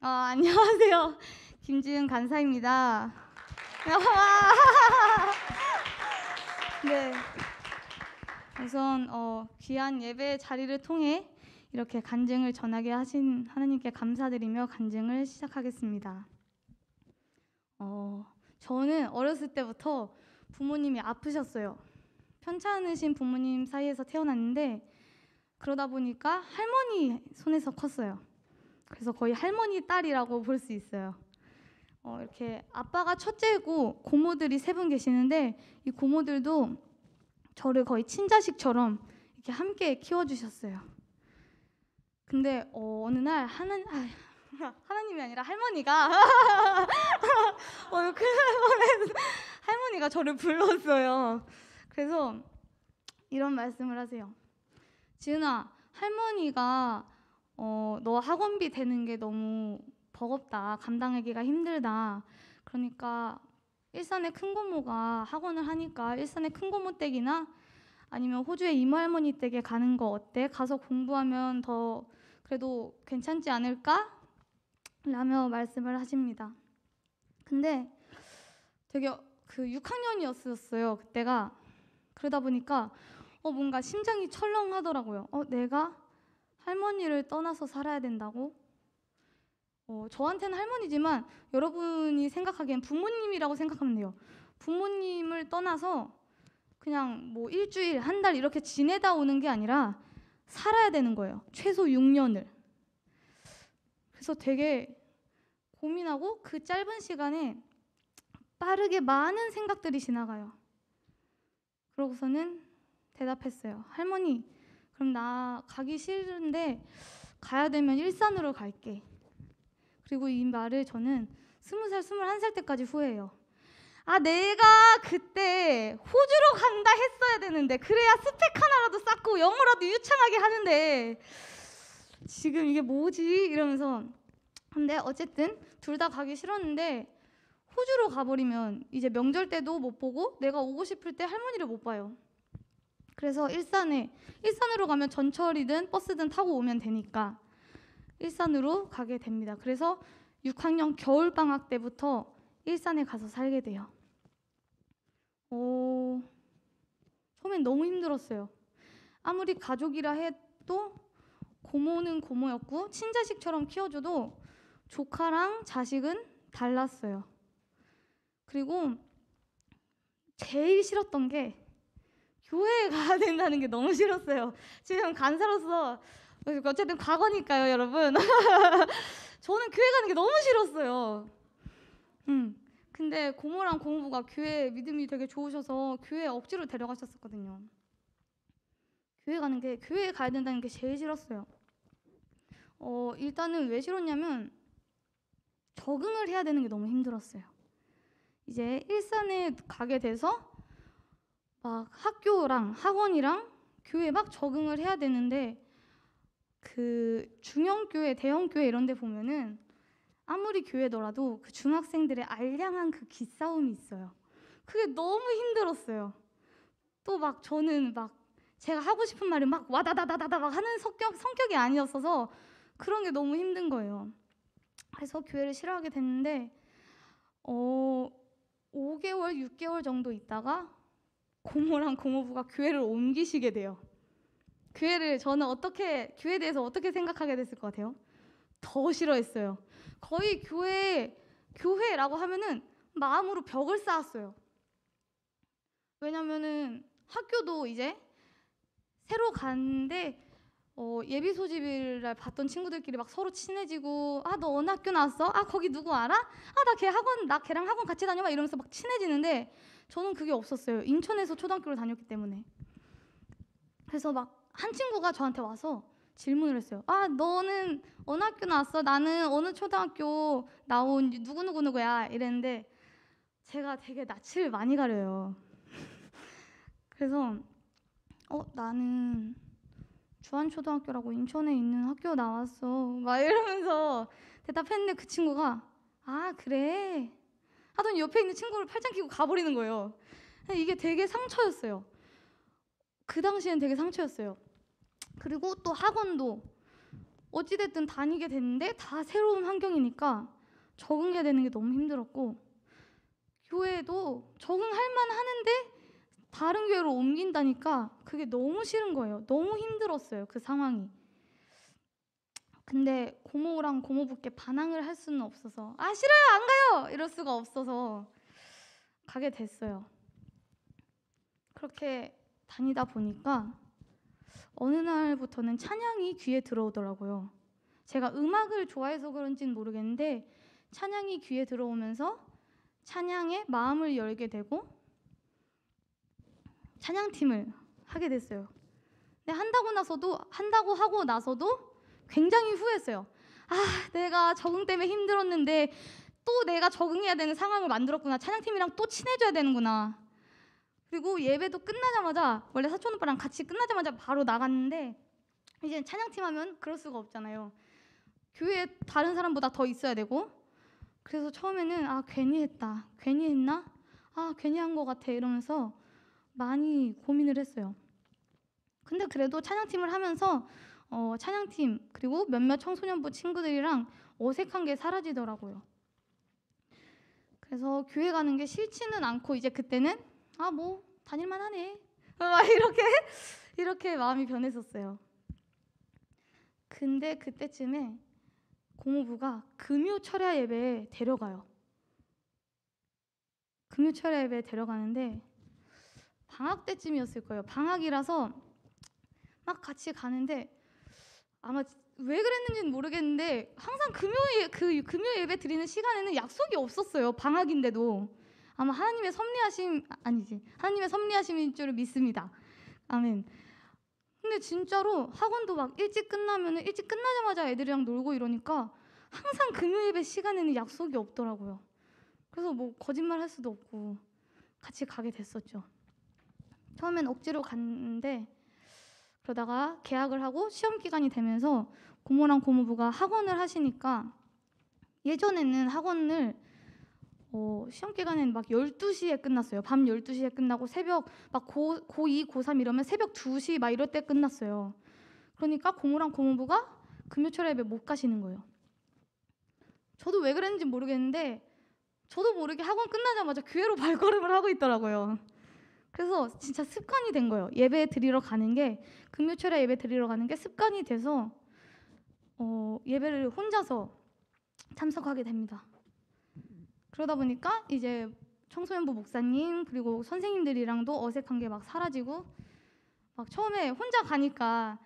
안녕하세요. 김지은 간사입니다. 네, 우선 귀한 예배 자리를 통해 이렇게 간증을 전하게 하신 하나님께 감사드리며 간증을 시작하겠습니다. 저는 어렸을 때부터 부모님이 아프셨어요. 편찮으신 부모님 사이에서 태어났는데 그러다 보니까 할머니 손에서 컸어요. 그래서 거의 할머니 딸이라고 볼 수 있어요. 이렇게 아빠가 첫째고 고모들이 3분 계시는데 이 고모들도 저를 거의 친자식처럼 이렇게 함께 키워주셨어요. 근데 어느 날 하나님이 아니라 할머니가 할머니가 저를 불렀어요. 그래서 이런 말씀을 하세요. 지은아, 할머니가 너 학원비 되는 게 너무 버겁다. 감당하기가 힘들다. 그러니까 일산의 큰고모가 학원을 하니까 일산의 큰고모 댁이나 아니면 호주의 이모할머니 댁에 가는 거 어때? 가서 공부하면 더 그래도 괜찮지 않을까? 라며 말씀을 하십니다. 근데 되게 6학년이었어요. 그때가. 그러다 보니까 뭔가 심장이 철렁하더라고요. 내가 할머니를 떠나서 살아야 된다고? 저한테는 할머니지만 여러분이 생각하기엔 부모님이라고 생각하면 돼요. 부모님을 떠나서 그냥 뭐 일주일, 한 달 이렇게 지내다 오는 게 아니라 살아야 되는 거예요. 최소 6년을. 그래서 되게 고민하고 그 짧은 시간에 빠르게 많은 생각들이 지나가요. 그러고서는 대답했어요. 할머니, 그럼 나 가기 싫은데 가야 되면 일산으로 갈게. 그리고 이 말을 저는 20살, 21살 때까지 후회해요. 내가 그때 호주로 간다 했어야 되는데, 그래야 스펙 하나라도 쌓고 영어라도 유창하게 하는데 지금 이게 뭐지? 이러면서. 근데 어쨌든 둘 다 가기 싫었는데 호주로 가버리면 이제 명절 때도 못 보고 내가 오고 싶을 때 할머니를 못 봐요. 그래서 일산으로 가면 전철이든 버스든 타고 오면 되니까 일산으로 가게 됩니다. 그래서 6학년 겨울방학 때부터 일산에 가서 살게 돼요. 처음엔 너무 힘들었어요. 아무리 가족이라 해도 고모는 고모였고 친자식처럼 키워줘도 조카랑 자식은 달랐어요. 그리고 제일 싫었던 게 교회에 가야 된다는 게 너무 싫었어요. 지금 간사로서 어쨌든 과거니까요, 여러분. 저는 교회 가는 게 너무 싫었어요. 근데 고모랑 고모부가 교회 믿음이 되게 좋으셔서 교회에 억지로 데려가셨었거든요. 교회에 가야 된다는 게 제일 싫었어요. 일단은 왜 싫었냐면 적응을 해야 되는 게 너무 힘들었어요. 이제 일산에 가게 돼서 막 학교랑 학원이랑 교회 막 적응을 해야 되는데 그 중형교회, 대형교회 이런 데 보면은 아무리 교회더라도 그 중학생들의 알량한 그 기싸움이 있어요. 그게 너무 힘들었어요. 또 막 저는 막 제가 하고 싶은 말을 막 와다다다다다 막 하는 성격이 아니었어서 그런 게 너무 힘든 거예요. 그래서 교회를 싫어하게 됐는데 5개월, 6개월 정도 있다가 고모랑 고모부가 교회를 옮기시게 돼요. 저는 교회에 대해서 어떻게 생각하게 됐을 것 같아요? 더 싫어했어요. 거의 교회라고 하면은 마음으로 벽을 쌓았어요. 왜냐면은 학교도 이제 새로 갔는데 예비 소집일날 봤던 친구들끼리 막 서로 친해지고 너 어느 학교 나왔어? 거기 누구 알아? 나 걔랑 학원 같이 다녀 막 이러면서 막 친해지는데 저는 그게 없었어요. 인천에서 초등학교를 다녔기 때문에. 그래서 막 한 친구가 저한테 와서 질문을 했어요. 너는 어느 학교 나왔어? 나는 어느 초등학교 나온 누구누구누구야 이랬는데 제가 되게 낯을 많이 가려요. 그래서 나는 주안초등학교라고 인천에 있는 학교 나왔어 막 이러면서 대답했는데 그 친구가 그래 하더니 옆에 있는 친구를 팔짱 끼고 가버리는 거예요. 이게 되게 상처였어요. 그 당시엔 되게 상처였어요. 그리고 또 학원도 어찌됐든 다니게 됐는데 다 새로운 환경이니까 적응해야 되는 게 너무 힘들었고, 교회도 적응할 만하는데 다른 교회로 옮긴다니까 그게 너무 싫은 거예요. 너무 힘들었어요, 그 상황이. 근데 고모랑 고모부께 반항을 할 수는 없어서 싫어요, 안 가요! 이럴 수가 없어서 가게 됐어요. 그렇게 다니다 보니까 어느 날부터는 찬양이 귀에 들어오더라고요. 제가 음악을 좋아해서 그런지는 모르겠는데 찬양이 귀에 들어오면서 찬양에 마음을 열게 되고 찬양팀을 하게 됐어요. 근데 한다고 하고 나서도 굉장히 후회했어요. 내가 적응 때문에 힘들었는데 또 내가 적응해야 되는 상황을 만들었구나. 찬양팀이랑 또 친해져야 되는구나. 그리고 예배도 끝나자마자, 원래 사촌 오빠랑 같이 끝나자마자 바로 나갔는데 이제 찬양팀 하면 그럴 수가 없잖아요. 교회에 다른 사람보다 더 있어야 되고, 그래서 처음에는 괜히 했다, 괜히 했나? 괜히 한 것 같아 이러면서 많이 고민을 했어요. 근데 그래도 찬양팀을 하면서 찬양팀 그리고 몇몇 청소년부 친구들이랑 어색한 게 사라지더라고요. 그래서 교회 가는 게 싫지는 않고 이제 그때는 뭐 다닐만 하네 막 이렇게 마음이 변했었어요. 근데 그때쯤에 고모부가 금요 철야 예배에 데려가요. 금요 철야 예배에 데려가는데 방학 때쯤이었을 거예요. 방학이라서 막 같이 가는데 아마 왜 그랬는지는 모르겠는데 항상 금요 예배 드리는 시간에는 약속이 없었어요. 방학인데도. 아마 하나님의 섭리하심인 줄 믿습니다. 아멘. 근데 진짜로 학원도 막 일찍 끝나자마자 애들이랑 놀고 이러니까 항상 금요 예배 시간에는 약속이 없더라고요. 그래서 뭐 거짓말 할 수도 없고 같이 가게 됐었죠. 처음엔 억지로 갔는데 그러다가 개학을 하고 시험 기간이 되면서 고모랑 고모부가 학원을 하시니까, 예전에는 학원을 시험 기간에는 막 12시에 끝났어요. 밤 12시에 끝나고 새벽 막 고2, 고3 이러면 새벽 2시 막 이럴 때 끝났어요. 그러니까 고모랑 고모부가 금요철 예배 못 가시는 거예요. 저도 왜 그랬는지 모르겠는데 저도 모르게 학원 끝나자마자 교회로 발걸음을 하고 있더라고요. 그래서 진짜 습관이 된 거예요. 예배 드리러 가는 게, 금요철에 예배 드리러 가는 게 습관이 돼서 예배를 혼자서 참석하게 됩니다. 그러다 보니까 이제 청소년부 목사님 그리고 선생님들이랑도 어색한 게 막 사라지고, 막 처음에 혼자 가니까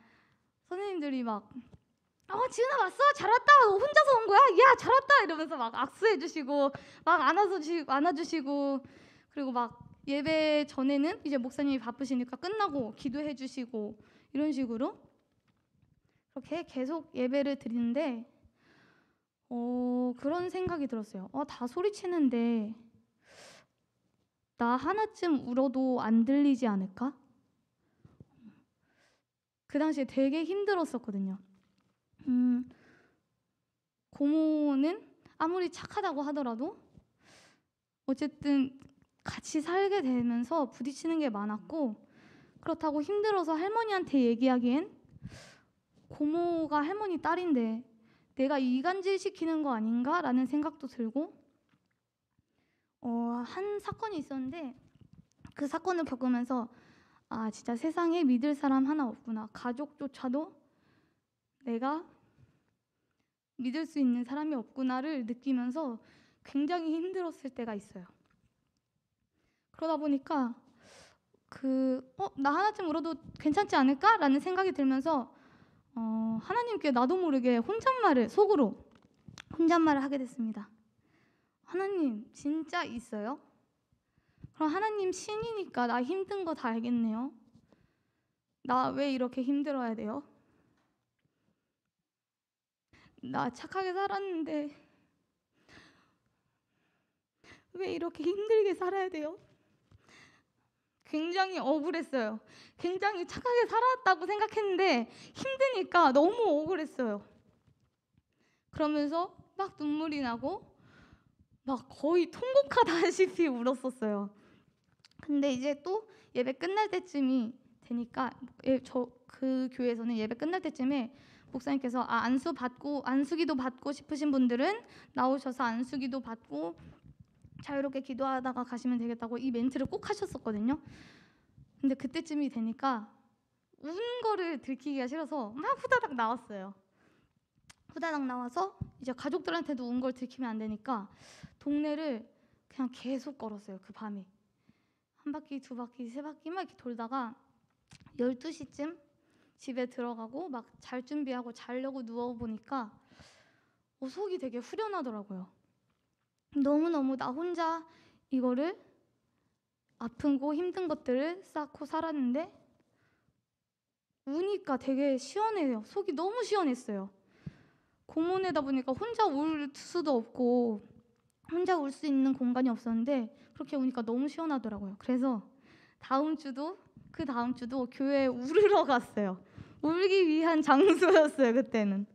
선생님들이 막 지은아 왔어? 잘 왔다. 너 혼자서 온 거야? 야, 잘 왔다. 이러면서 막 악수해 주시고 막 안아주시고, 그리고 막 예배 전에는 이제 목사님이 바쁘시니까 끝나고 기도해 주시고, 이런 식으로 그렇게 계속 예배를 드리는데 그런 생각이 들었어요. 다 소리치는데 나 하나쯤 울어도 안 들리지 않을까? 그 당시에 되게 힘들었었거든요. 고모는 아무리 착하다고 하더라도 어쨌든 같이 살게 되면서 부딪히는 게 많았고, 그렇다고 힘들어서 할머니한테 얘기하기엔 고모가 할머니 딸인데 내가 이간질 시키는 거 아닌가? 라는 생각도 들고, 한 사건이 있었는데 그 사건을 겪으면서 진짜 세상에 믿을 사람 하나 없구나. 가족조차도 내가 믿을 수 있는 사람이 없구나를 느끼면서 굉장히 힘들었을 때가 있어요. 그러다 보니까 나 하나쯤 울어도 괜찮지 않을까? 라는 생각이 들면서 하나님께 나도 모르게 속으로 혼잣말을 하게 됐습니다. 하나님 진짜 있어요? 그럼 하나님 신이니까 나 힘든 거 다 알겠네요. 나 왜 이렇게 힘들어야 돼요? 나 착하게 살았는데 왜 이렇게 힘들게 살아야 돼요? 굉장히 억울했어요. 굉장히 착하게 살았다고 생각했는데 힘드니까 너무 억울했어요. 그러면서 막 눈물이 나고 막 거의 통곡하다시피 울었었어요. 근데 이제 또 예배 끝날 때쯤이 되니까 그 교회에서는 예배 끝날 때쯤에 목사님께서 안수기도 받고 싶으신 분들은 나오셔서 안수기도 받고 자유롭게 기도하다가 가시면 되겠다고 이 멘트를 꼭 하셨었거든요. 근데 그때쯤이 되니까 운 거를 들키기가 싫어서 막 후다닥 나왔어요. 후다닥 나와서 이제 가족들한테도 운 걸 들키면 안 되니까 동네를 그냥 계속 걸었어요. 그 밤에 한 바퀴, 두 바퀴, 세 바퀴 막 이렇게 돌다가 12시쯤 집에 들어가고 막 잘 준비하고 자려고 누워보니까 속이 되게 후련하더라고요. 너무너무 나 혼자 이거를 아픈 거 힘든 것들을 쌓고 살았는데 우니까 되게 시원해요. 속이 너무 시원했어요. 고문에다 보니까 혼자 울 수도 없고 혼자 울 수 있는 공간이 없었는데 그렇게 우니까 너무 시원하더라고요. 그래서 그 다음 주도 교회에 울으러 갔어요. 울기 위한 장소였어요, 그때는.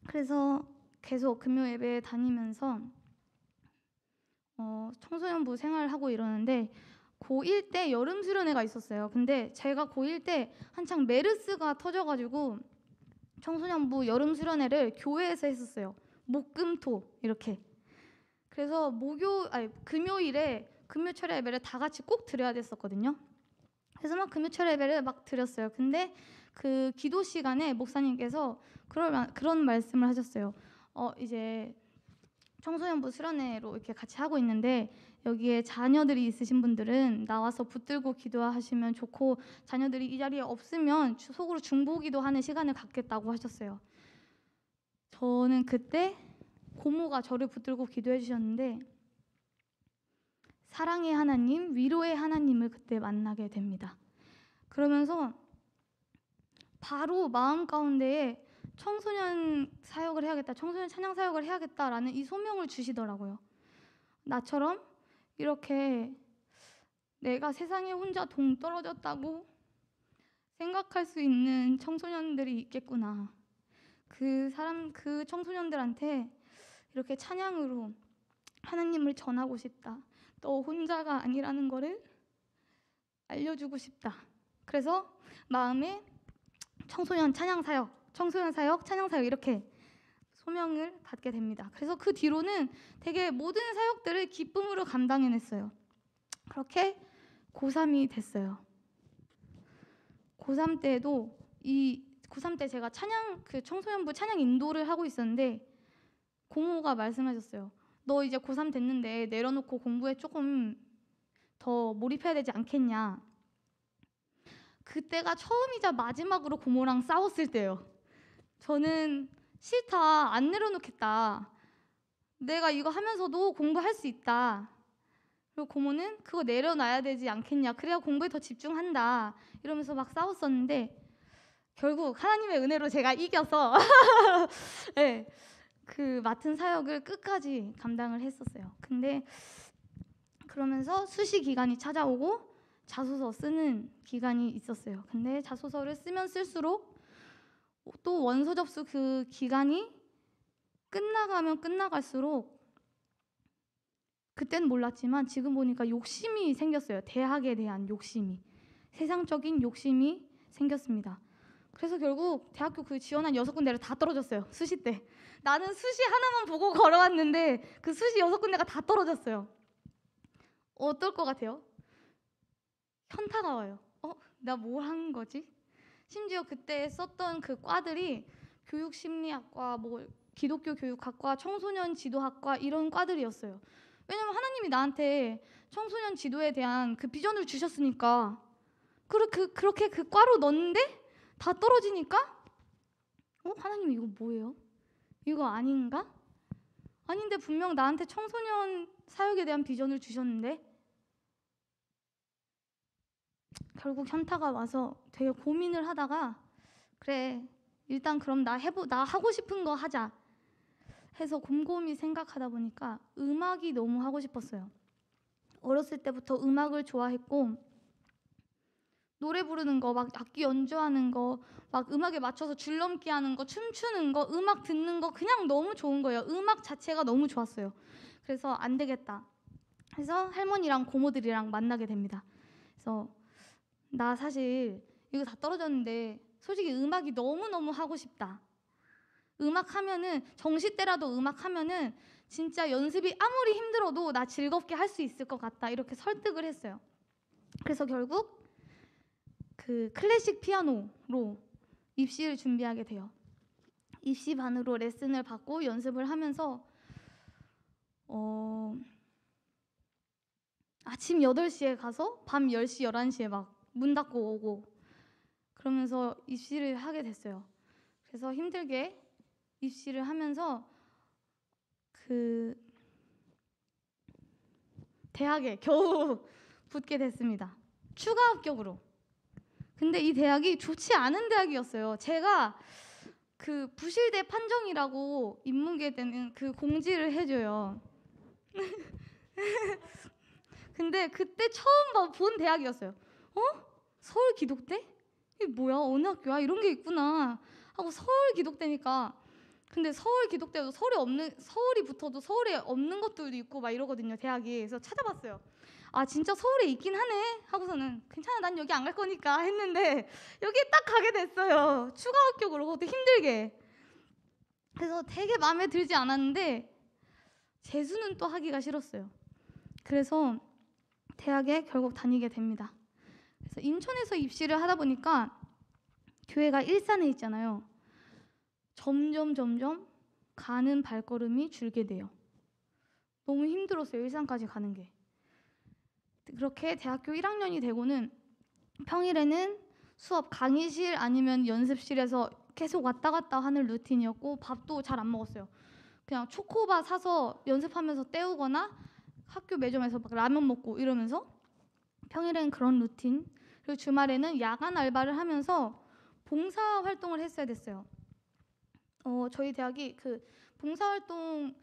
그래서 계속 금요 예배에 다니면서 청소년부 생활하고 이러는데 고1 때 여름 수련회가 있었어요. 근데 제가 고1 때 한창 메르스가 터져가지고 청소년부 여름 수련회를 교회에서 했었어요. 목금토 이렇게. 그래서 금요일에 금요철야 예배를 다 같이 꼭 드려야 됐었거든요. 그래서 막 금요철야 예배를 막 드렸어요. 근데 그 기도 시간에 목사님께서 그런 말씀을 하셨어요. 이제 청소년부 수련회로 이렇게 같이 하고 있는데 여기에 자녀들이 있으신 분들은 나와서 붙들고 기도하시면 좋고 자녀들이 이 자리에 없으면 속으로 중보기도 하는 시간을 갖겠다고 하셨어요. 저는 그때 고모가 저를 붙들고 기도해 주셨는데 사랑의 하나님, 위로의 하나님을 그때 만나게 됩니다. 그러면서 바로 마음 가운데에 청소년 사역을 해야겠다, 청소년 찬양 사역을 해야겠다라는 이 소명을 주시더라고요. 나처럼 이렇게 내가 세상에 혼자 동떨어졌다고 생각할 수 있는 청소년들이 있겠구나. 그 청소년들한테 이렇게 찬양으로 하나님을 전하고 싶다. 너 혼자가 아니라는 거를 알려주고 싶다. 그래서 마음에 청소년 사역 이렇게 소명을 받게 됩니다. 그래서 그 뒤로는 되게 모든 사역들을 기쁨으로 감당해냈어요. 그렇게 고3이 됐어요. 고3 때도 고3 때 제가 청소년부 찬양 인도를 하고 있었는데 고모가 말씀하셨어요. 너 이제 고3 됐는데 내려놓고 공부에 조금 더 몰입해야 되지 않겠냐. 그때가 처음이자 마지막으로 고모랑 싸웠을 때예요. 저는 싫다, 안 내려놓겠다. 내가 이거 하면서도 공부할 수 있다. 그리고 고모는 그거 내려놔야 되지 않겠냐. 그래야 공부에 더 집중한다. 이러면서 막 싸웠었는데 결국 하나님의 은혜로 제가 이겨서 네, 그 맡은 사역을 끝까지 감당을 했었어요. 근데 그러면서 수시 기간이 찾아오고 자소서 쓰는 기간이 있었어요. 근데 자소서를 쓰면 쓸수록 또 원서 접수 그 기간이 끝나가면 끝나갈수록 그때는 몰랐지만 지금 보니까 욕심이 생겼어요. 대학에 대한 욕심이, 세상적인 욕심이 생겼습니다. 그래서 결국 대학교 그 지원한 6군데를 다 떨어졌어요. 수시 때. 나는 수시 하나만 보고 걸어왔는데 그 수시 6군데가 다 떨어졌어요. 어떨 것 같아요? 현타가 와요. 나 뭐 한 거지? 심지어 그때 썼던 그 과들이 교육심리학과, 기독교 교육학과, 청소년 지도학과 이런 과들이었어요. 왜냐면 하나님이 나한테 청소년 지도에 대한 그 비전을 주셨으니까. 그렇게 그 과로 넣는데 다 떨어지니까 하나님 이거 뭐예요? 이거 아닌가? 아닌데 분명 나한테 청소년 사역에 대한 비전을 주셨는데. 결국 현타가 와서 되게 고민을 하다가 그래 일단 그럼 나 하고 싶은 거 하자 해서 곰곰이 생각하다 보니까 음악이 너무 하고 싶었어요. 어렸을 때부터 음악을 좋아했고 노래 부르는 거, 막 악기 연주하는 거, 막 음악에 맞춰서 줄넘기 하는 거, 춤추는 거, 음악 듣는 거 그냥 너무 좋은 거예요. 음악 자체가 너무 좋았어요. 그래서 안 되겠다. 그래서 할머니랑 고모들이랑 만나게 됩니다. 그래서 나 사실 이거 다 떨어졌는데 솔직히 음악이 너무너무 하고 싶다. 음악 하면은 정시 때라도 음악 하면은 진짜 연습이 아무리 힘들어도 나 즐겁게 할 수 있을 것 같다. 이렇게 설득을 했어요. 그래서 결국 그 클래식 피아노로 입시를 준비하게 돼요. 입시반으로 레슨을 받고 연습을 하면서 아침 8시에 가서 밤 10시, 11시에 막 문 닫고 오고 그러면서 입시를 하게 됐어요. 그래서 힘들게 입시를 하면서 그 대학에 겨우 붙게 됐습니다. 추가 합격으로. 근데 이 대학이 좋지 않은 대학이었어요. 제가 그 부실대 판정이라고 인문계 때는 그 공지를 해줘요. 근데 그때 처음 본 대학이었어요. 서울 기독대? 이게 뭐야? 어느 학교야? 이런 게 있구나 하고 서울 기독대니까. 근데 서울 기독대도 서울이 붙어도 서울에 없는 것들도 있고 막 이러거든요, 대학이. 그래서 찾아봤어요. 아, 진짜 서울에 있긴 하네 하고서는 괜찮아, 난 여기 안 갈 거니까 했는데 여기에 딱 가게 됐어요. 추가 합격으로. 그것도 힘들게. 그래서 되게 마음에 들지 않았는데 재수는 또 하기가 싫었어요. 그래서 대학에 결국 다니게 됩니다. 그래서 인천에서 입시를 하다 보니까 교회가 일산에 있잖아요. 점점 가는 발걸음이 줄게 돼요. 너무 힘들었어요, 일산까지 가는 게. 그렇게 대학교 1학년이 되고는 평일에는 수업 강의실 아니면 연습실에서 계속 왔다 갔다 하는 루틴이었고, 밥도 잘 안 먹었어요. 그냥 초코바 사서 연습하면서 때우거나 학교 매점에서 막 라면 먹고 이러면서 평일엔 그런 루틴. 그리고 주말에는 야간 알바를 하면서 봉사 활동을 했어야 됐어요. 저희 대학이 그 봉사 활동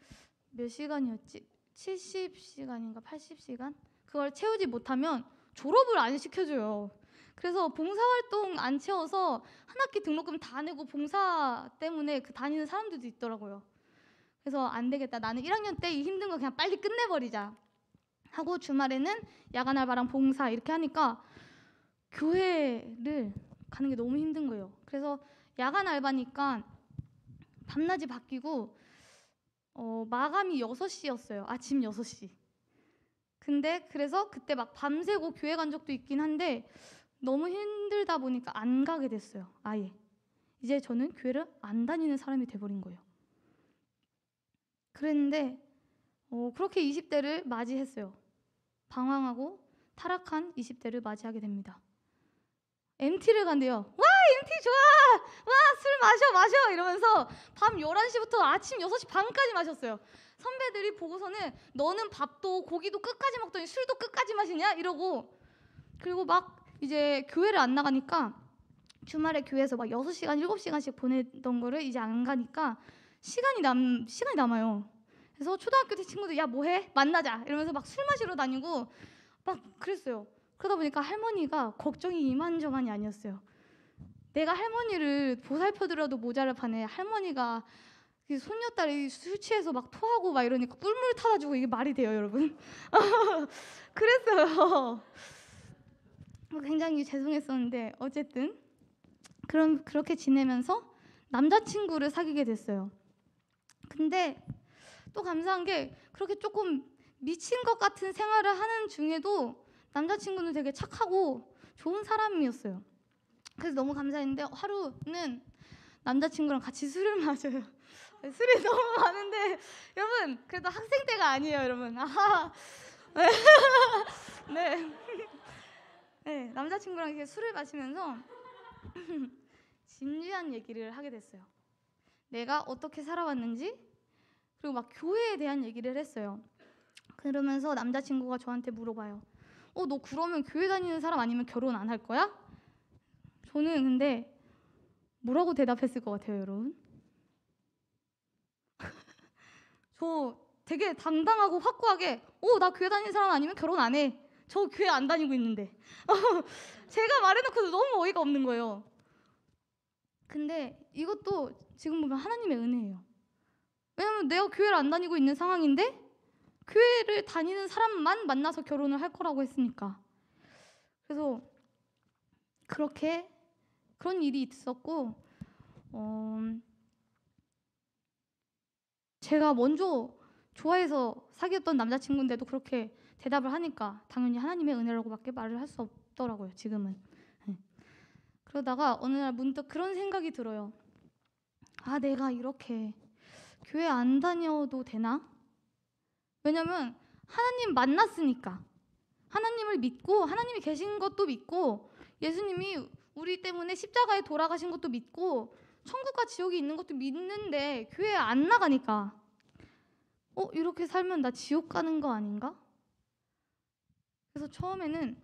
몇 시간이었지? 70시간인가 80시간? 그걸 채우지 못하면 졸업을 안 시켜줘요. 그래서 봉사활동 안 채워서 한 학기 등록금 다 내고 봉사 때문에 그 다니는 사람들도 있더라고요. 그래서 안 되겠다. 나는 1학년 때 이 힘든 거 그냥 빨리 끝내버리자 하고 주말에는 야간 알바랑 봉사 이렇게 하니까 교회를 가는 게 너무 힘든 거예요. 그래서 야간 알바니까 밤낮이 바뀌고 마감이 6시였어요. 아침 6시. 근데 그래서 그때 막 밤새고 교회 간 적도 있긴 한데 너무 힘들다 보니까 안 가게 됐어요. 아예. 이제 저는 교회를 안 다니는 사람이 돼버린 거예요. 그랬는데 그렇게 20대를 맞이했어요. 방황하고 타락한 20대를 맞이하게 됩니다. MT를 간대요. 와, MT 좋아! 와, 술 마셔! 이러면서 밤 11시부터 아침 6시 반까지 마셨어요. 선배들이 보고서는 너는 밥도 고기도 끝까지 먹더니 술도 끝까지 마시냐? 이러고. 그리고 막 이제 교회를 안 나가니까 주말에 교회에서 막 6시간, 7시간씩 보내던 거를 이제 안 가니까 시간이 남아요. 그래서 초등학교 때 친구들 야 뭐해? 만나자 이러면서 막 술 마시러 다니고 막 그랬어요. 그러다 보니까 할머니가 걱정이 이만저만이 아니었어요. 내가 할머니를 보살펴드려도 모자랄 판에 할머니가 손녀딸이 술 취해서 막 토하고 막 이러니까 꿀물 타다 주고 이게 말이 돼요, 여러분? 그랬어요. 굉장히 죄송했었는데 어쨌든 그렇게 지내면서 남자친구를 사귀게 됐어요. 근데 또 감사한 게 그렇게 조금 미친 것 같은 생활을 하는 중에도 남자친구는 되게 착하고 좋은 사람이었어요. 그래서 너무 감사했는데 하루는 남자친구랑 같이 술을 마셔요. 술이 너무 많은데 여러분 그래도 학생 때가 아니에요, 여러분. 아하. 네. 네, 남자친구랑 이렇게 술을 마시면서 진지한 얘기를 하게 됐어요. 내가 어떻게 살아왔는지 그리고 막 교회에 대한 얘기를 했어요. 그러면서 남자친구가 저한테 물어봐요. 너 그러면 교회 다니는 사람 아니면 결혼 안 할 거야? 저는 근데 뭐라고 대답했을 것 같아요, 여러분? 저 되게 당당하고 확고하게 나 교회 다니는 사람 아니면 결혼 안 해. 저 교회 안 다니고 있는데. 제가 말해놓고도 너무 어이가 없는 거예요. 근데 이것도 지금 보면 하나님의 은혜예요. 왜냐면 내가 교회를 안 다니고 있는 상황인데 교회를 다니는 사람만 만나서 결혼을 할 거라고 했으니까. 그래서 그렇게 그런 일이 있었고, 제가 먼저 좋아해서 사귀었던 남자친구인데도 그렇게 대답을 하니까 당연히 하나님의 은혜라고밖에 말을 할 수 없더라고요, 지금은. 네. 그러다가 어느 날 문득 그런 생각이 들어요. 아, 내가 이렇게 교회 안 다녀도 되나? 왜냐면 하나님 만났으니까. 하나님을 믿고 하나님이 계신 것도 믿고 예수님이 우리 때문에 십자가에 돌아가신 것도 믿고 천국과 지옥이 있는 것도 믿는데 교회 안 나가니까 이렇게 살면 나 지옥 가는 거 아닌가? 그래서 처음에는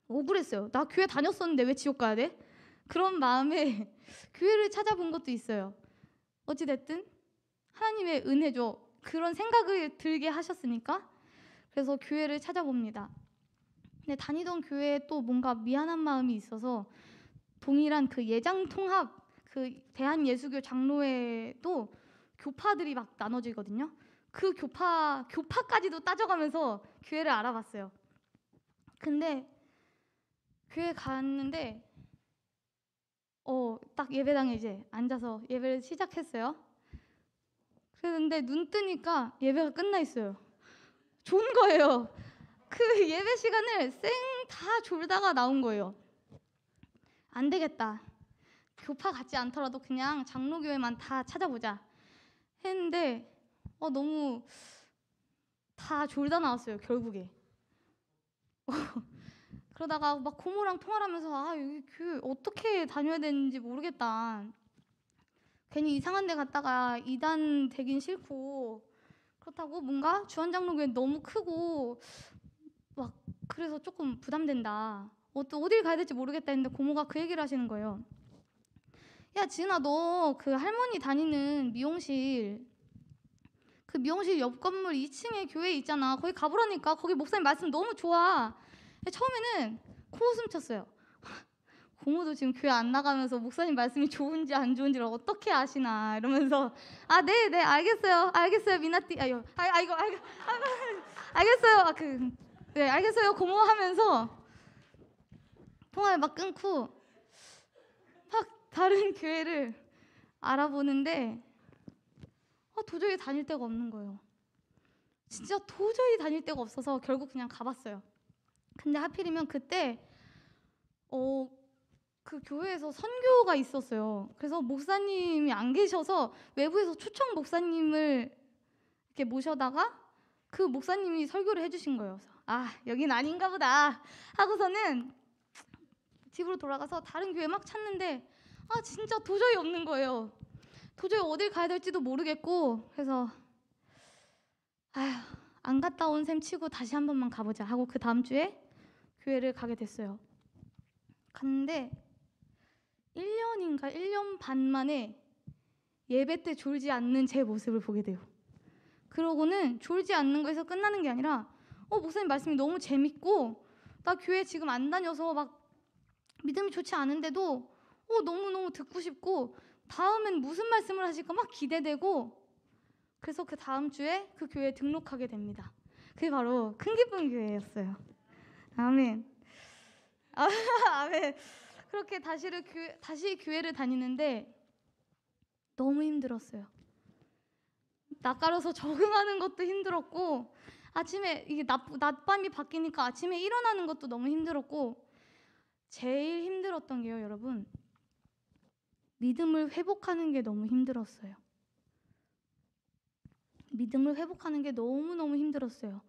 억울했어요. 나 교회 다녔었는데 왜 지옥 가야 돼? 그런 마음에 교회를 찾아본 것도 있어요. 어찌됐든 하나님의 은혜죠. 그런 생각을 들게 하셨으니까. 그래서 교회를 찾아봅니다. 근데 다니던 교회에 또 뭔가 미안한 마음이 있어서 동일한 그 예장통합 그 대한예수교 장로회도 교파들이 막 나눠지거든요. 그 교파까지도 따져가면서 교회를 알아봤어요. 근데 교회 갔는데 딱 예배당에 이제 앉아서 예배를 시작했어요. 그런데 눈 뜨니까 예배가 끝나 있어요. 좋은 거예요. 그 예배 시간을 다 졸다가 나온 거예요. 안 되겠다. 교파 같지 않더라도 그냥 장로교회만 다 찾아보자 했는데 너무 다 졸다 나왔어요, 결국에. 그러다가 막 고모랑 통화를 하면서 여기 교회 어떻게 다녀야 되는지 모르겠다. 괜히 이상한 데 갔다가 이단 되긴 싫고 그렇다고 뭔가 주한장로교회 너무 크고 막 그래서 조금 부담된다. 어딜 가야 될지 모르겠다 했는데 고모가 그 얘기를 하시는 거예요. 야, 지은아, 너 그 할머니 다니는 미용실 그 미용실 옆 건물 2층에 교회 있잖아. 거기 가보라니까. 거기 목사님 말씀 너무 좋아. 처음에는 코웃음 쳤어요. 고모도 지금 교회 안 나가면서 목사님 말씀이 좋은지 안 좋은지를 어떻게 아시나 이러면서 네 알겠어요 미나띠 이거 알겠어요 네 알겠어요 고모 하면서 통화를 막 끊고 막 다른 교회를 알아보는데 도저히 다닐 데가 없는 거예요. 진짜 도저히 다닐 데가 없어서 결국 그냥 가봤어요. 근데 하필이면 그때 그 교회에서 선교가 있었어요. 그래서 목사님이 안 계셔서 외부에서 초청 목사님을 이렇게 모셔다가 그 목사님이 설교를 해주신 거예요. 그래서 여긴 아닌가 보다 하고서는 집으로 돌아가서 다른 교회 막 찾는데 진짜 도저히 없는 거예요. 도저히 어딜 가야 될지도 모르겠고 그래서 안 갔다 온 셈 치고 다시 한 번만 가보자 하고 그 다음 주에 교회를 가게 됐어요. 갔는데 1년인가 1년 반 만에 예배 때 졸지 않는 제 모습을 보게 돼요. 그러고는 졸지 않는 거에서 끝나는 게 아니라 목사님 말씀이 너무 재밌고 나 교회 지금 안 다녀서 막 믿음이 좋지 않은데도 너무너무 듣고 싶고 다음엔 무슨 말씀을 하실까 막 기대되고 그래서 그 다음 주에 그 교회에 등록하게 됩니다. 그게 바로 큰기쁨 교회였어요. 아멘. 아멘. 그렇게 다시 교회를 다니는데 너무 힘들었어요. 낯가려서 적응하는 것도 힘들었고 아침에 이게 낮밤이 바뀌니까 아침에 일어나는 것도 너무 힘들었고 제일 힘들었던 게요, 여러분. 믿음을 회복하는 게 너무 힘들었어요. 믿음을 회복하는 게 너무너무 힘들었어요.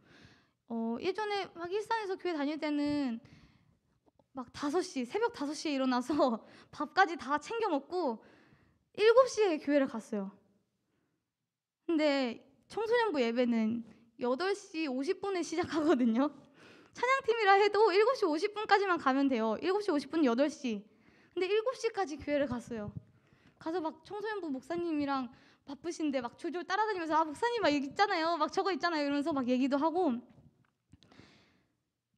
예전에 막 일산에서 교회 다닐 때는 막 5시, 새벽 5시에 일어나서 밥까지 다 챙겨 먹고 7시에 교회를 갔어요. 근데 청소년부 예배는 8시 50분에 시작하거든요. 찬양팀이라 해도 7시 50분까지만 가면 돼요. 7시 50분, 8시. 근데 7시까지 교회를 갔어요. 가서 막 청소년부 목사님이랑 바쁘신데 막 졸졸 따라다니면서 목사님 막 여기 있잖아요. 막 저거 있잖아요. 이러면서 막 얘기도 하고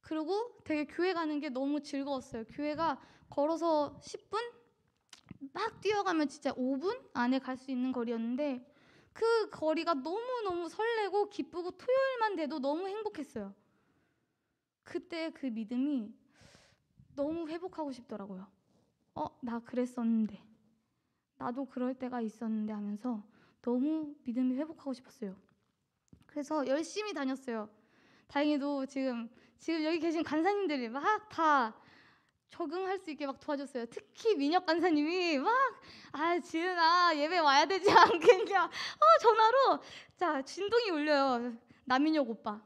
그리고 되게 교회 가는 게 너무 즐거웠어요. 교회가 걸어서 10분? 막 뛰어가면 진짜 5분 안에 갈 수 있는 거리였는데 그 거리가 너무너무 설레고 기쁘고 토요일만 돼도 너무 행복했어요. 그때 그 믿음이 너무 회복하고 싶더라고요. 나 그랬었는데, 나도 그럴 때가 있었는데 하면서 너무 믿음이 회복하고 싶었어요. 그래서 열심히 다녔어요. 다행히도 지금 여기 계신 간사님들이 막 다 적응할 수 있게 막 도와줬어요. 특히 민혁 간사님이 막 지은아 예배 와야 되지 않겠냐 전화로. 자, 진동이 울려요. 남민혁 오빠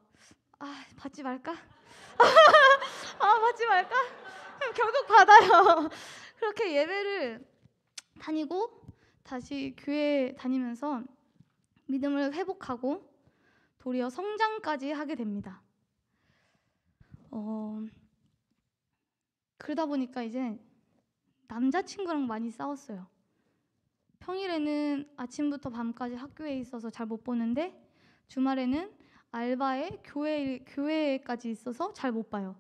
받지 말까? 받지 말까? 결국 받아요. 그렇게 예배를 다니고 다시 교회 다니면서 믿음을 회복하고 도리어 성장까지 하게 됩니다. 그러다 보니까 이제 남자친구랑 많이 싸웠어요. 평일에는 아침부터 밤까지 학교에 있어서 잘 못 보는데 주말에는 알바에 교회까지 있어서 잘 못 봐요.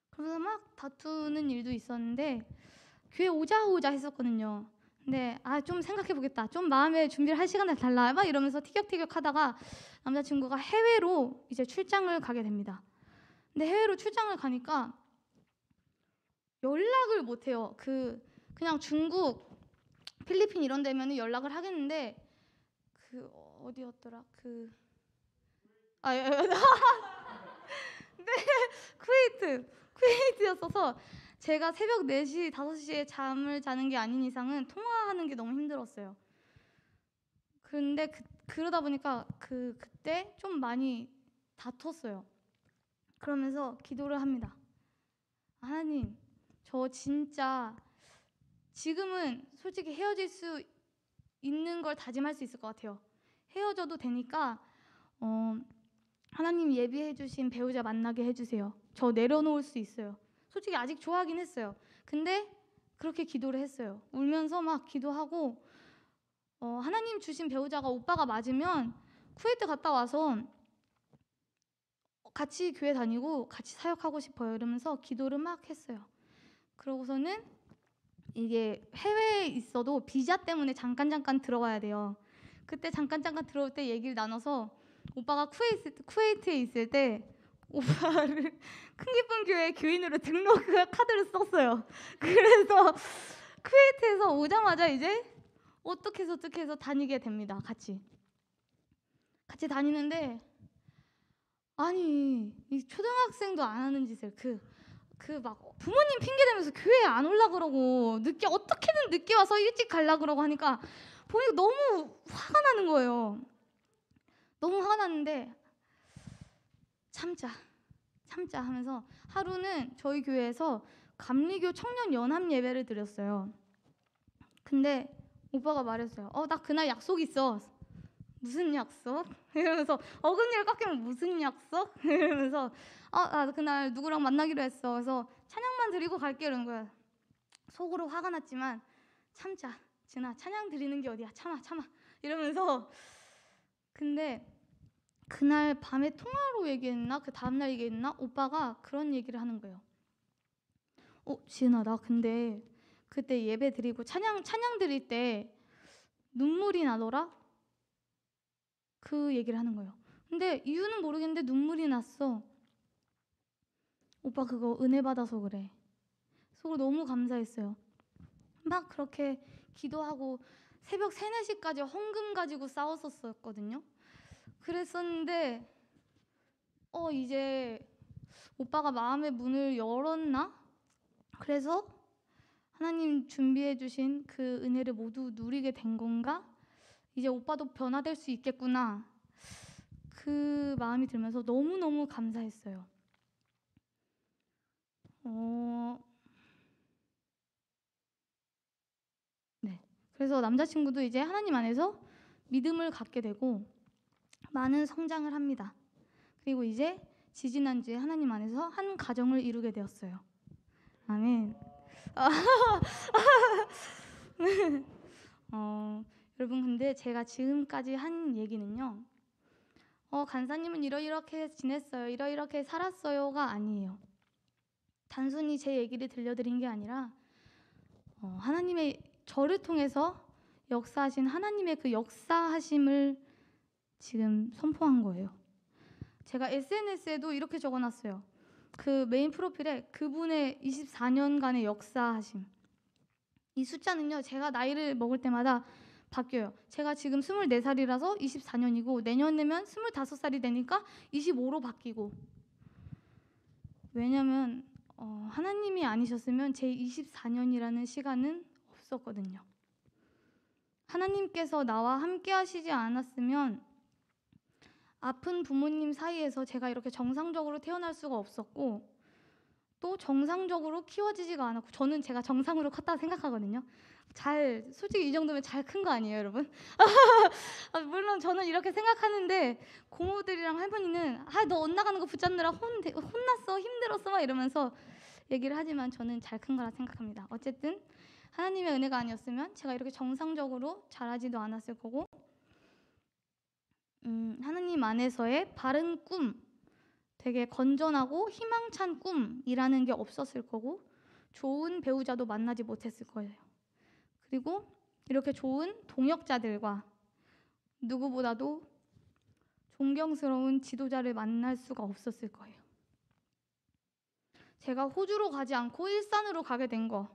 그래서 막 다투는 일도 있었는데 교회 오자 했었거든요. 근데 좀 생각해 보겠다, 좀 마음의 준비를 할 시간을 달라 막 이러면서 티격태격 하다가 남자친구가 해외로 이제 출장을 가게 됩니다. 근데 해외로 출장을 가니까 연락을 못 해요. 그냥 중국, 필리핀 이런 데면 연락을 하겠는데 어디였더라? 네, 쿠웨이트였어서 제가 새벽 4시, 5시에 잠을 자는 게 아닌 이상은 통화하는 게 너무 힘들었어요. 그런데 그러다 보니까 그때 좀 많이 다퉜어요. 그러면서 기도를 합니다. 하나님, 저 진짜 지금은 솔직히 헤어질 수 있는 걸 다짐할 수 있을 것 같아요. 헤어져도 되니까 하나님 예비해 주신 배우자 만나게 해주세요. 저 내려놓을 수 있어요. 솔직히 아직 좋아하긴 했어요. 근데 그렇게 기도를 했어요. 울면서 막 기도하고 하나님 주신 배우자가 오빠가 맞으면 쿠웨이트 갔다 와서 같이 교회 다니고 같이 사역하고 싶어요. 이러면서 기도를 막 했어요. 그러고서는 이게 해외에 있어도 비자 때문에 잠깐 들어와야 돼요. 그때 잠깐 들어올 때 얘기를 나눠서 오빠가 쿠웨이트에 있을 때 오빠를 큰기쁨 교회 교인으로 등록 카드를 썼어요. 그래서 쿠웨이트에서 오자마자 이제 어떻게 해서 다니게 됩니다. 같이 다니는데 아니 이 초등학생도 안 하는 짓을 막 부모님 핑계 대면서 교회에 안 올라 그러고 어떻게든 늦게 와서 일찍 갈라 그러고 하니까 보니까 너무 화가 나는 거예요. 너무 화가 났는데 참자 하면서 하루는 저희 교회에서 감리교 청년 연합 예배를 드렸어요. 근데 오빠가 말했어요. 나 그날 약속 있어. 무슨 약속? 이러면서 어금니를 깎이면 무슨 약속? 이러면서 나 그날 누구랑 만나기로 했어. 그래서 찬양만 드리고 갈게 이러는 거야. 속으로 화가 났지만 참자 진아, 찬양 드리는 게 어디야, 참아 이러면서. 근데 그날 밤에 통화로 얘기했나 그 다음날 얘기했나 오빠가 그런 얘기를 하는 거예요. 지은아, 나 근데 그때 예배 드리고 찬양 드릴 때 눈물이 나더라? 그 얘기를 하는 거예요. 근데 이유는 모르겠는데 눈물이 났어. 오빠 그거 은혜 받아서 그래. 속으로 너무 감사했어요. 막 그렇게 기도하고 새벽 3, 4시까지 헌금 가지고 싸웠었거든요. 그랬었는데 이제 오빠가 마음의 문을 열었나? 그래서 하나님 준비해 주신 그 은혜를 모두 누리게 된 건가? 이제 오빠도 변화될 수 있겠구나. 그 마음이 들면서 너무너무 감사했어요. 네. 그래서 남자친구도 이제 하나님 안에서 믿음을 갖게 되고 많은 성장을 합니다. 그리고 이제 지지난주에 하나님 안에서 한 가정을 이루게 되었어요. 아멘. 여러분, 근데 제가 지금까지 한 얘기는요, 간사님은 이렇게 지냈어요, 이렇게 살았어요가 아니에요. 단순히 제 얘기를 들려드린 게 아니라 하나님의 저를 통해서 역사하신 하나님의 그 역사하심을 지금 선포한 거예요. 제가 SNS에도 이렇게 적어놨어요. 그 메인 프로필에 그분의 24년간의 역사하심, 이 숫자는요 제가 나이를 먹을 때마다 바뀌어요. 제가 지금 24살이라서 24년이고 내년 되면 25살이 되니까 25로 바뀌고. 왜냐면 하나님이 아니셨으면 제 24년이라는 시간은 없었거든요. 하나님께서 나와 함께 하시지 않았으면 아픈 부모님 사이에서 제가 이렇게 정상적으로 태어날 수가 없었고, 또 정상적으로 키워지지가 않았고, 저는 제가 정상으로 컸다고 생각하거든요. 솔직히 이 정도면 잘 큰 거 아니에요, 여러분? 물론 저는 이렇게 생각하는데 고모들이랑 할머니는 너 엇나가는 거 붙잡느라 혼났어, 힘들었어 막 이러면서 얘기를 하지만 저는 잘 큰 거라 생각합니다. 어쨌든 하나님의 은혜가 아니었으면 제가 이렇게 정상적으로 자라지도 않았을 거고, 하나님 안에서의 바른 꿈, 되게 건전하고 희망찬 꿈이라는 게 없었을 거고, 좋은 배우자도 만나지 못했을 거예요. 그리고 이렇게 좋은 동역자들과 누구보다도 존경스러운 지도자를 만날 수가 없었을 거예요. 제가 호주로 가지 않고 일산으로 가게 된 거,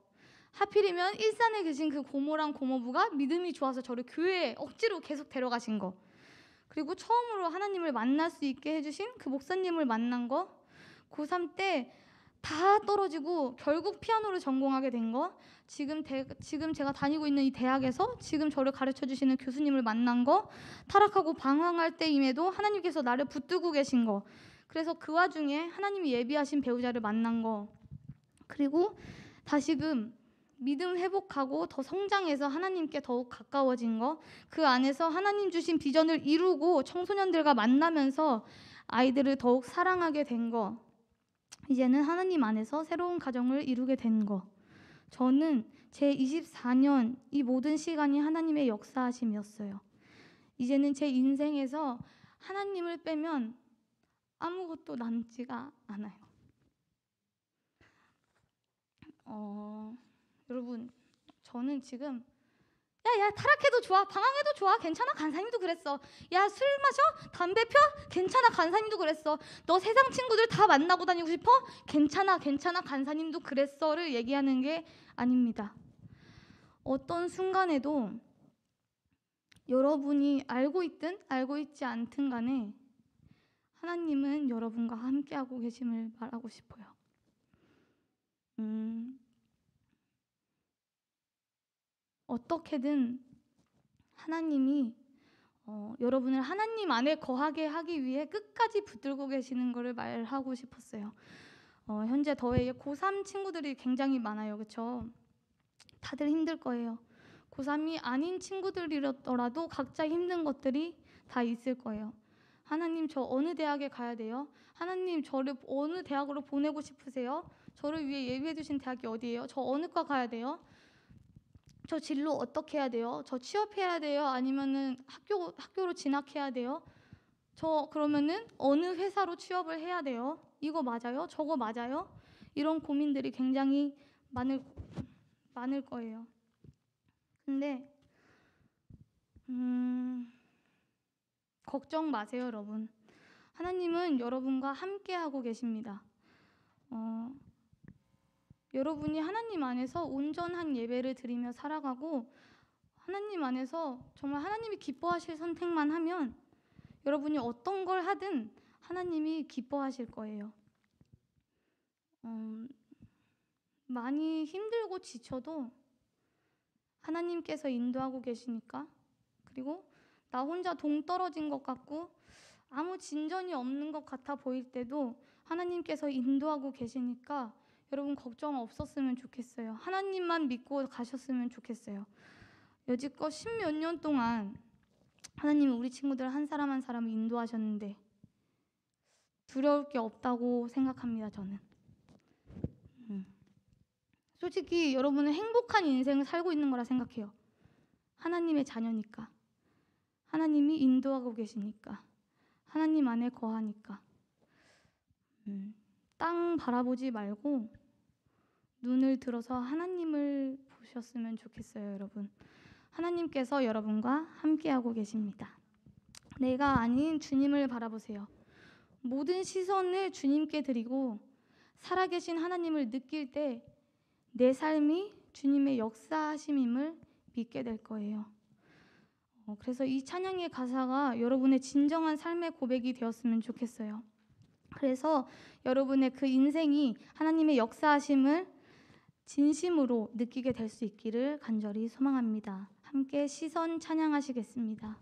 하필이면 일산에 계신 그 고모랑 고모부가 믿음이 좋아서 저를 교회에 억지로 계속 데려가신 거, 그리고 처음으로 하나님을 만날 수 있게 해주신 그 목사님을 만난 거, 고3 때 다 떨어지고 결국 피아노를 전공하게 된 거, 지금 제가 다니고 있는 이 대학에서 지금 저를 가르쳐 주시는 교수님을 만난 거, 타락하고 방황할 때임에도 하나님께서 나를 붙들고 계신 거, 그래서 그 와중에 하나님이 예비하신 배우자를 만난 거, 그리고 다시금 믿음 회복하고 더 성장해서 하나님께 더욱 가까워진 거, 그 안에서 하나님 주신 비전을 이루고 청소년들과 만나면서 아이들을 더욱 사랑하게 된 거, 이제는 하나님 안에서 새로운 가정을 이루게 된 거, 저는 제 24년 이 모든 시간이 하나님의 역사하심이었어요. 이제는 제 인생에서 하나님을 빼면 아무것도 남지가 않아요. 여러분, 저는 지금 야 타락해도 좋아, 방황해도 좋아, 괜찮아, 간사님도 그랬어. 야 술 마셔, 담배 펴, 괜찮아, 간사님도 그랬어. 너 세상 친구들 다 만나고 다니고 싶어? 괜찮아, 간사님도 그랬어를 얘기하는 게 아닙니다. 어떤 순간에도 여러분이 알고 있든 알고 있지 않든 간에 하나님은 여러분과 함께하고 계심을 말하고 싶어요. 어떻게든 하나님이 여러분을 하나님 안에 거하게 하기 위해 끝까지 붙들고 계시는 것을 말하고 싶었어요. 현재 더웨이에 고3 친구들이 굉장히 많아요. 그렇죠? 다들 힘들 거예요. 고3이 아닌 친구들이더라도 각자 힘든 것들이 다 있을 거예요. 하나님, 저 어느 대학에 가야 돼요? 하나님, 저를 어느 대학으로 보내고 싶으세요? 저를 위해 예비해 주신 대학이 어디예요? 저 어느 과 가야 돼요? 저 진로 어떻게 해야 돼요? 저 취업해야 돼요? 아니면은 학교로 진학해야 돼요? 저 그러면은 어느 회사로 취업을 해야 돼요? 이거 맞아요? 저거 맞아요? 이런 고민들이 굉장히 많을 거예요. 근데 걱정 마세요, 여러분. 하나님은 여러분과 함께하고 계십니다. 여러분이 하나님 안에서 온전한 예배를 드리며 살아가고 하나님 안에서 정말 하나님이 기뻐하실 선택만 하면 여러분이 어떤 걸 하든 하나님이 기뻐하실 거예요. 많이 힘들고 지쳐도 하나님께서 인도하고 계시니까, 그리고 나 혼자 동떨어진 것 같고 아무 진전이 없는 것 같아 보일 때도 하나님께서 인도하고 계시니까 여러분 걱정 없었으면 좋겠어요. 하나님만 믿고 가셨으면 좋겠어요. 여지껏 10몇 년 동안 하나님은 우리 친구들 한 사람 한 사람을 인도하셨는데 두려울 게 없다고 생각합니다. 저는 솔직히 여러분은 행복한 인생을 살고 있는 거라 생각해요. 하나님의 자녀니까, 하나님이 인도하고 계시니까, 하나님 안에 거하니까. 땅 바라보지 말고 눈을 들어서 하나님을 보셨으면 좋겠어요. 여러분, 하나님께서 여러분과 함께하고 계십니다. 내가 아닌 주님을 바라보세요. 모든 시선을 주님께 드리고 살아계신 하나님을 느낄 때 내 삶이 주님의 역사하심임을 믿게 될 거예요. 그래서 이 찬양의 가사가 여러분의 진정한 삶의 고백이 되었으면 좋겠어요. 그래서 여러분의 그 인생이 하나님의 역사하심을 진심으로 느끼게 될 수 있기를 간절히 소망합니다. 함께 시선 찬양하시겠습니다.